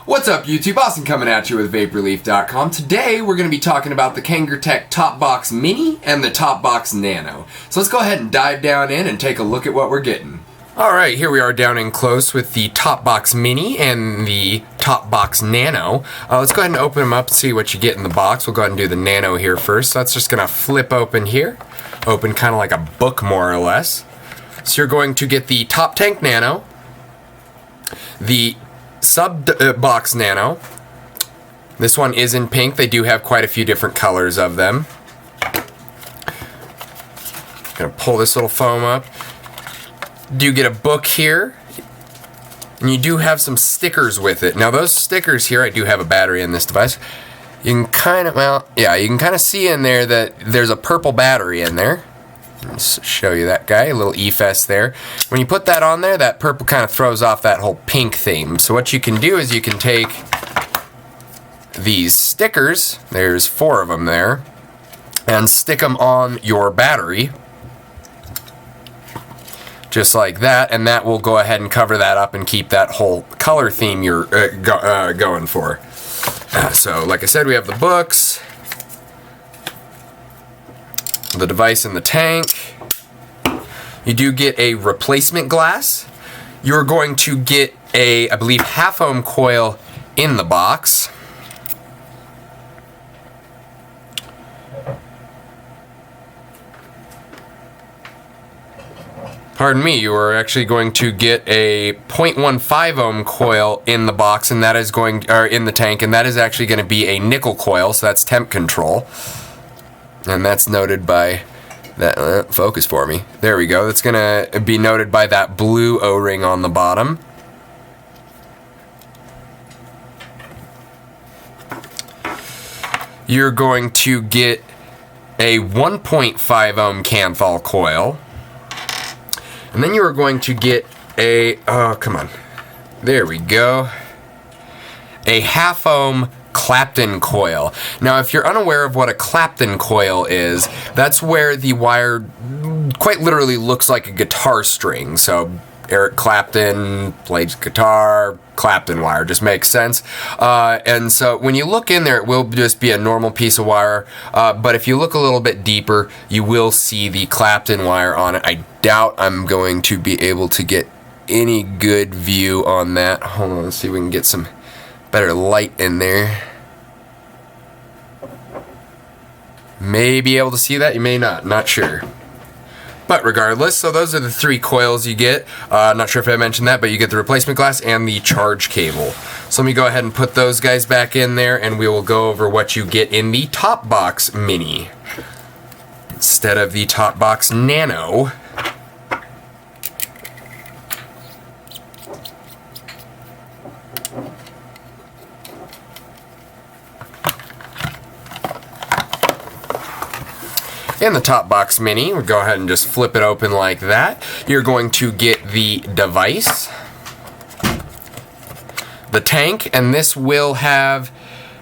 What's up YouTube? Austin coming at you with Vaporleaf.com. Today we're going to be talking about the Kangertech Topbox Mini and the Topbox Nano. So let's go ahead and dive down in and take a look at what we're getting. Alright, here we are down in close with the Topbox Mini and the Topbox Nano. Let's go ahead and open them up and see what you get in the box. We'll go ahead and do the Nano here first. So that's just going to flip open here. Open kind of like a book more or less. So you're going to get the Top Tank Nano, the Sub-Box Nano. This one is in pink. They do have quite a few different colors of them. Gonna pull this little foam up. Do get a book here, and you do have some stickers with it. Now those stickers here, I do have a battery in this device. You can kind of, well, yeah, you can kind of see in there that there's a purple battery in there. Let's show you that guy, a little EFS there. When you put that on there, that purple kind of throws off that whole pink theme. So what you can do is you can take these stickers, there's 4 of them there, and stick them on your battery. Just like that, and that will go ahead and cover that up and keep that whole color theme you're going for. So like I said, we have the books, the device and the tank. You do get a replacement glass. You're going to get a, I believe, half ohm coil in the box. Pardon me, you are actually going to get a 0.15 ohm coil in the box, and that is going, or in the tank, and that is actually going to be a nickel coil, so that's temp control. And that's noted by that, focus for me. There we go. That's going to be noted by that blue O-ring on the bottom. You're going to get a 1.5 ohm Kanthal coil. And then you are going to get a, oh, come on. There we go. A half ohm Clapton Coil. Now, if you're unaware of what a Clapton Coil is, that's where the wire quite literally looks like a guitar string. So, Eric Clapton plays guitar, Clapton wire, just makes sense. And so when you look in there, it will just be a normal piece of wire. But if you look a little bit deeper, you will see the Clapton wire on it. I doubt I'm going to be able to get any good view on that. Hold on, let's see if we can get some better light in there. May be able to see that, you may not sure. But regardless, so those are the 3 coils you get. Not sure if I mentioned that, but you get the replacement glass and the charge cable. So let me go ahead and put those guys back in there, and we will go over what you get in the Topbox Mini instead of the Topbox Nano. In the Topbox Mini, we'll go ahead and just flip it open like that. You're going to get the device, the tank, and this will have,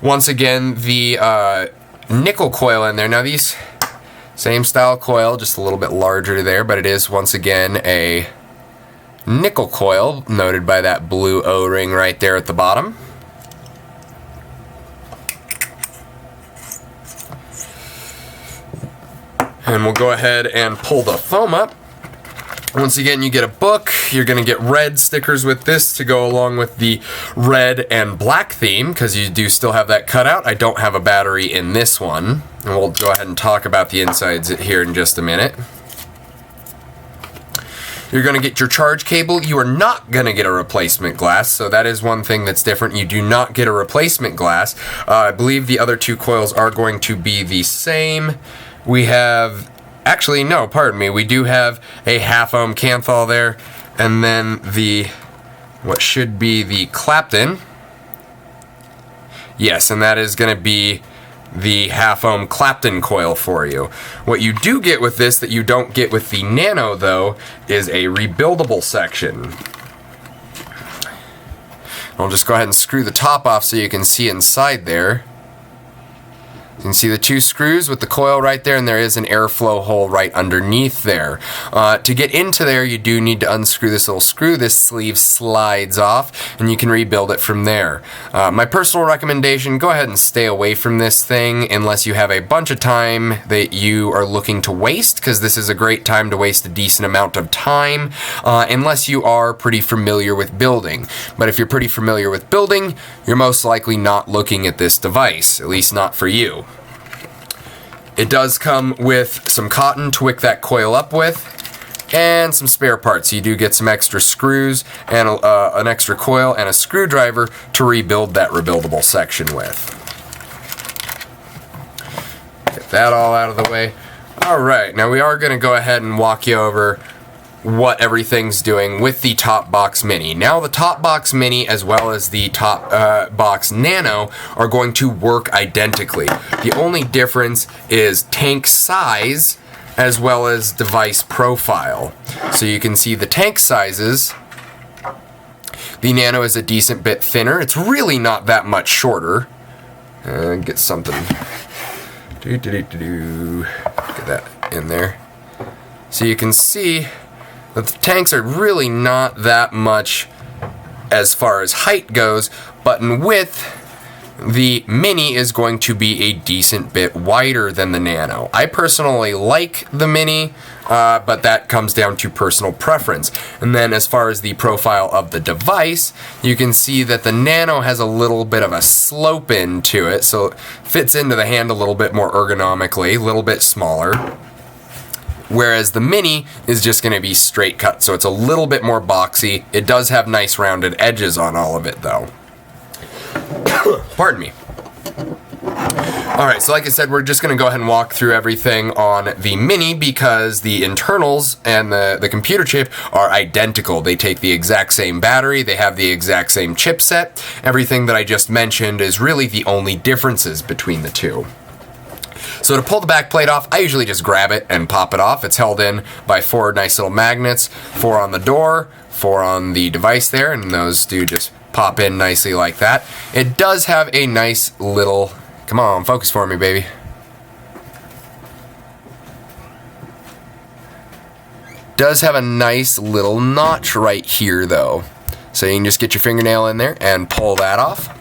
once again, the nickel coil in there. Now these, same style coil, just a little bit larger there, but it is, once again, a nickel coil, noted by that blue O-ring right there at the bottom. And we'll go ahead and pull the foam up. Once again, you get a book. You're going to get red stickers with this to go along with the red and black theme, because you do still have that cutout. I don't have a battery in this one. And we'll go ahead and talk about the insides here in just a minute. You're going to get your charge cable. You are not going to get a replacement glass, so that is one thing that's different. You do not get a replacement glass. I believe the other 2 coils are going to be the same. We have, actually, no, pardon me, we do have a half ohm Kanthal there, and then the, what should be the Clapton. Yes, and that is going to be the half ohm Clapton coil for you. What you do get with this that you don't get with the Nano, though, is a rebuildable section. I'll just go ahead and screw the top off so you can see inside there. You can see the two screws with the coil right there, and there is an airflow hole right underneath there. To get into there, you do need to unscrew this little screw. This sleeve slides off, and you can rebuild it from there. My personal recommendation, go ahead and stay away from this thing unless you have a bunch of time that you are looking to waste, because this is a great time to waste a decent amount of time, unless you are pretty familiar with building. But if you're pretty familiar with building, you're most likely not looking at this device, at least not for you. It does come with some cotton to wick that coil up with, and some spare parts. You do get some extra screws and an extra coil and a screwdriver to rebuild that rebuildable section with. Get that all out of the way. Alright, now we are going to go ahead and walk you over what everything's doing with the Topbox Mini. Now the Topbox Mini as well as the Topbox Nano are going to work identically. The only difference is tank size as well as device profile. So you can see the tank sizes. The Nano is a decent bit thinner. It's really not that much shorter. Get something. Get that in there. So you can see that the tanks are really not that much as far as height goes, but in width, the Mini is going to be a decent bit wider than the Nano. I personally like the Mini, but that comes down to personal preference. And then as far as the profile of the device, you can see that the Nano has a little bit of a slope into it, so it fits into the hand a little bit more ergonomically, a little bit smaller. Whereas the Mini is just going to be straight cut, so it's a little bit more boxy. It does have nice rounded edges on all of it, though. Pardon me. Alright, so like I said, we're just going to go ahead and walk through everything on the Mini because the internals and the computer chip are identical. They take the exact same battery, they have the exact same chipset. Everything that I just mentioned is really the only differences between the two. So to pull the back plate off, I usually just grab it and pop it off. It's held in by 4 nice little magnets, 4 on the door, 4 on the device there, and those do just pop in nicely like that. It does have a nice little, come on, focus for me, baby. Does have a nice little notch right here though. So you can just get your fingernail in there and pull that off.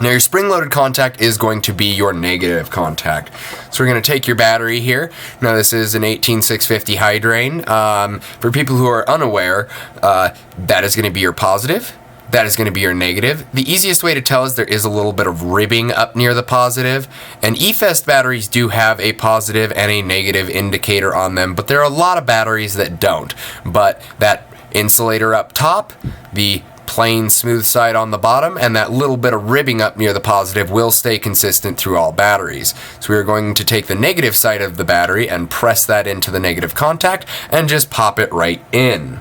Now your spring-loaded contact is going to be your negative contact. So we're going to take your battery here. Now this is an 18650 Hydrain. For people who are unaware, that is going to be your positive. That is going to be your negative. The easiest way to tell is there is a little bit of ribbing up near the positive. And eFest batteries do have a positive and a negative indicator on them, but there are a lot of batteries that don't. But that insulator up top, the plain smooth side on the bottom, and that little bit of ribbing up near the positive will stay consistent through all batteries. So we're going to take the negative side of the battery and press that into the negative contact and just pop it right in.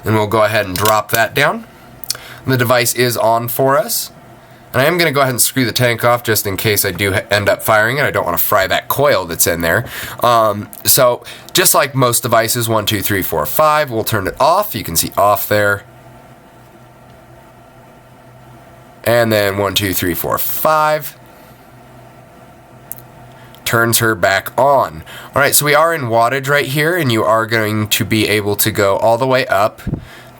Then we'll go ahead and drop that down. The device is on for us. And I am going to go ahead and screw the tank off just in case I do end up firing it. I don't want to fry that coil that's in there. So just like most devices, 1, 2, 3, 4, 5, we'll turn it off. You can see off there. And then 1, 2, 3, 4, 5. Turns her back on. Alright, so we are in wattage right here, and you are going to be able to go all the way up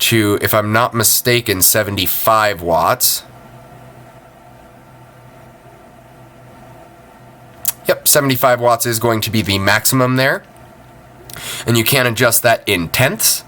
to, if I'm not mistaken, 75 watts. Yep, 75 watts is going to be the maximum there. And you can adjust that in tenths.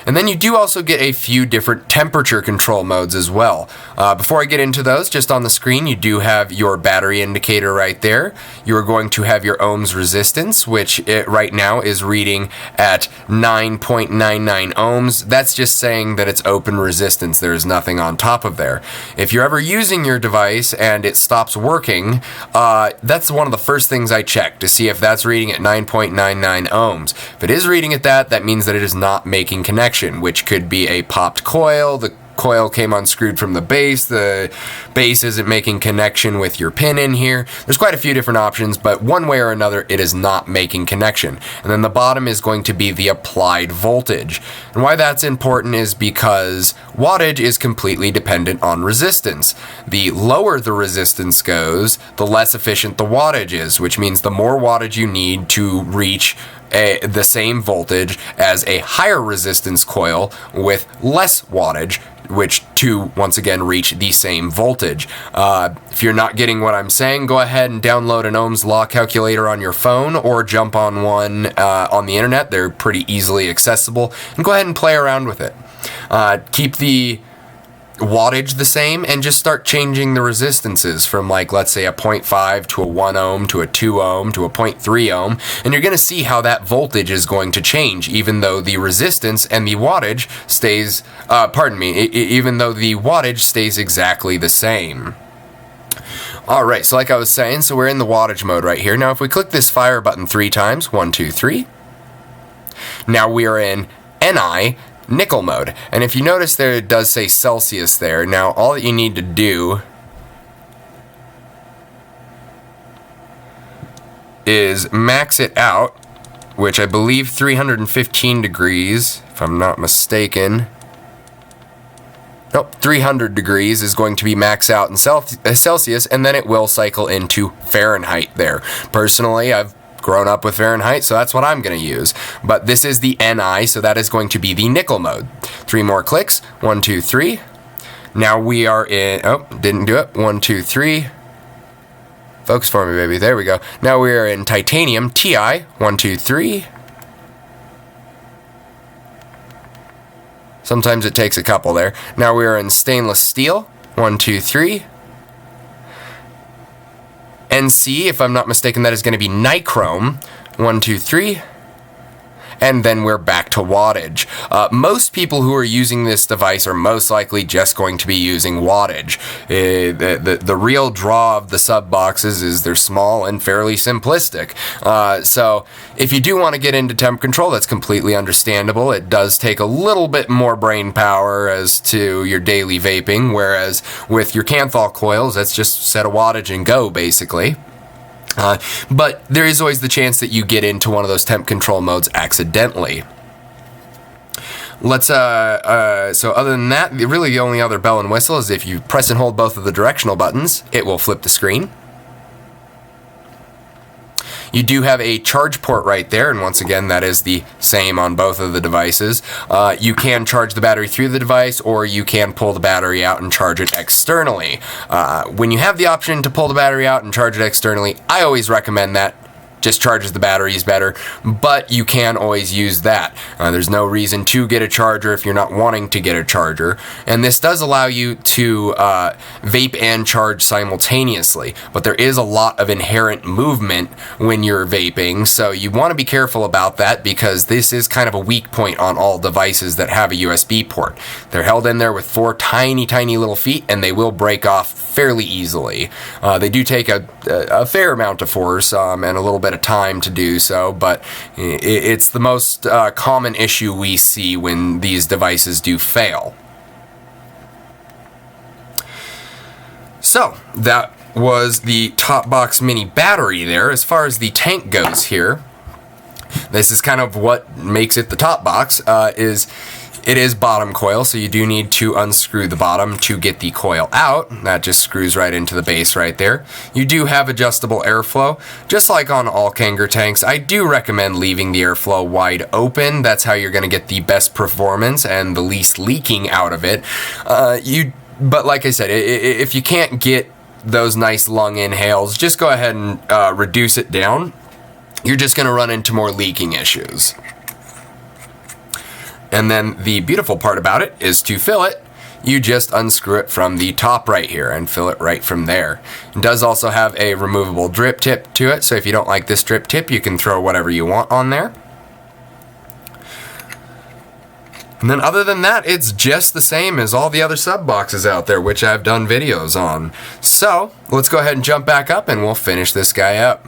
And then you do also get a few different temperature control modes as well. Before I get into those, just on the screen you do have your battery indicator right there. You are going to have your ohms resistance, which right now is reading at 9.99 ohms. That's just saying that it's open resistance. There is nothing on top of there. If you're ever using your device and it stops working, that's one of the first things I check to see if that's reading at 9.99 ohms. If it is reading at that, that means that it is not making connection, which could be a popped coil, the coil came unscrewed from the base isn't making connection with your pin in here. There's quite a few different options, but one way or another it is not making connection. And then the bottom is going to be the applied voltage. And why that's important is because wattage is completely dependent on resistance. The lower the resistance goes, the less efficient the wattage is, which means the more wattage you need to reach the same voltage as a higher resistance coil with less wattage, which to once again reach the same voltage. If you're not getting what I'm saying, go ahead and download an Ohm's Law calculator on your phone or jump on one on the internet. They're pretty easily accessible, and go ahead and play around with it. Keep the wattage the same and just start changing the resistances from, like, let's say a 0.5 to a 1 ohm to a 2 ohm to a 0.3 ohm, and you're going to see how that voltage is going to change even though the resistance and the wattage stays even though the wattage stays exactly the same. Alright, so like I was saying, so we're in the wattage mode right here. Now if we click this fire button 3 times, 1, 2, 3, now we are in Ni nickel mode. And if you notice there, it does say Celsius there. Now all that you need to do is max it out, which I believe 315 degrees, if I'm not mistaken. Nope, 300 degrees is going to be max out in Celsius, and then it will cycle into Fahrenheit there. Personally, I've grown up with Fahrenheit, so that's what I'm going to use. But this is the Ni, so that is going to be the nickel mode. 3 more clicks. 1, 2, 3. Now we are in... Oh, didn't do it. 1, 2, 3. Focus for me, baby. There we go. Now we are in titanium Ti. 1, 2, 3. Sometimes it takes a couple there. Now we are in stainless steel. 1, 2, 3. NC, if I'm not mistaken, that is going to be nichrome. 1, 2, 3. And then we're back to wattage. Most people who are using this device are most likely just going to be using wattage. The real draw of the sub boxes is they're small and fairly simplistic. So if you do want to get into temp control, that's completely understandable. It does take a little bit more brain power as to your daily vaping, whereas with your Kangertech coils, that's just set a wattage and go, basically. But there is always the chance that you get into one of those temp control modes accidentally. Let's, so other than that, really the only other bell and whistle is if you press and hold both of the directional buttons, it will flip the screen. You do have a charge port right there, and once again, that is the same on both of the devices. You can charge the battery through the device, or you can pull the battery out and charge it externally. When you have the option to pull the battery out and charge it externally, I always recommend that. Just charges the batteries better, but you can always use that. There's no reason to get a charger if you're not wanting to get a charger, and this does allow you to vape and charge simultaneously, but there is a lot of inherent movement when you're vaping, so you want to be careful about that because this is kind of a weak point on all devices that have a USB port. They're held in there with 4 tiny little feet, and they will break off fairly easily. They do take a fair amount of force and a little bit of time to do so, but it's the most common issue we see when these devices do fail. So that was the Topbox mini battery there. As far as the tank goes here, this is kind of what makes it the Topbox. It is bottom coil, so you do need to unscrew the bottom to get the coil out. That just screws right into the base right there. You do have adjustable airflow. Just like on all Kangertechs, I do recommend leaving the airflow wide open. That's how you're going to get the best performance and the least leaking out of it. But like I said, if you can't get those nice lung inhales, just go ahead and reduce it down. You're just going to run into more leaking issues. And then the beautiful part about it is to fill it, you just unscrew it from the top right here and fill it right from there. It does also have a removable drip tip to it, so if you don't like this drip tip, you can throw whatever you want on there. And then other than that, it's just the same as all the other sub boxes out there, which I've done videos on. So let's go ahead and jump back up and we'll finish this guy up.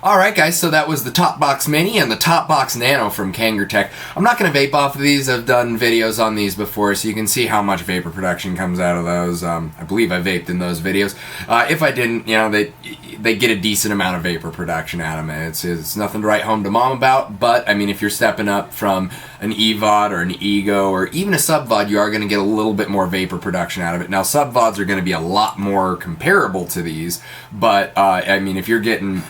Alright guys, so that was the Topbox Mini and the Topbox Nano from Kangertech. I'm not going to vape off of these. I've done videos on these before, so you can see how much vapor production comes out of those. I believe I vaped in those videos. If I didn't, you know, they get a decent amount of vapor production out of it. It's nothing to write home to mom about, but I mean, if you're stepping up from an EVOD or an Ego or even a sub-VOD, you are going to get a little bit more vapor production out of it. Now, sub-VODs are going to be a lot more comparable to these, but I mean, if you're getting...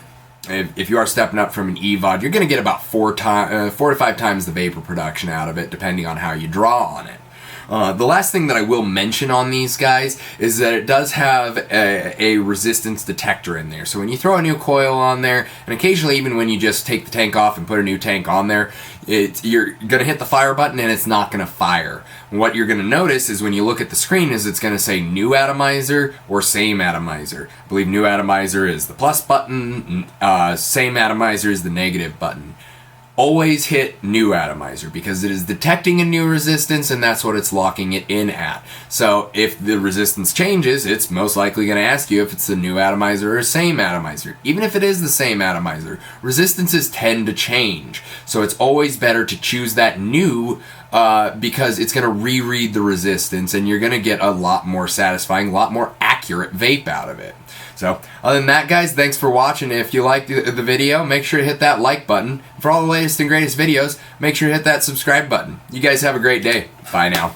If you are stepping up from an EVOD, you're going to get about 4 to 5 times the vapor production out of it, depending on how you draw on it. The last thing that I will mention on these guys is that it does have a resistance detector in there. So when you throw a new coil on there, and occasionally even when you just take the tank off and put a new tank on there, you're going to hit the fire button and it's not going to fire. What you're going to notice is when you look at the screen is it's going to say new atomizer or same atomizer. I believe new atomizer is the plus button, same atomizer is the negative button. Always hit new atomizer because it is detecting a new resistance and that's what it's locking it in at. So if the resistance changes, it's most likely going to ask you if it's the new atomizer or same atomizer. Even if it is the same atomizer, resistances tend to change. So it's always better to choose that new because it's going to reread the resistance and you're going to get a lot more satisfying, a lot more accurate vape out of it. So, other than that, guys, thanks for watching. If you liked the video, make sure to hit that like button. For all the latest and greatest videos, make sure to hit that subscribe button. You guys have a great day. Bye now.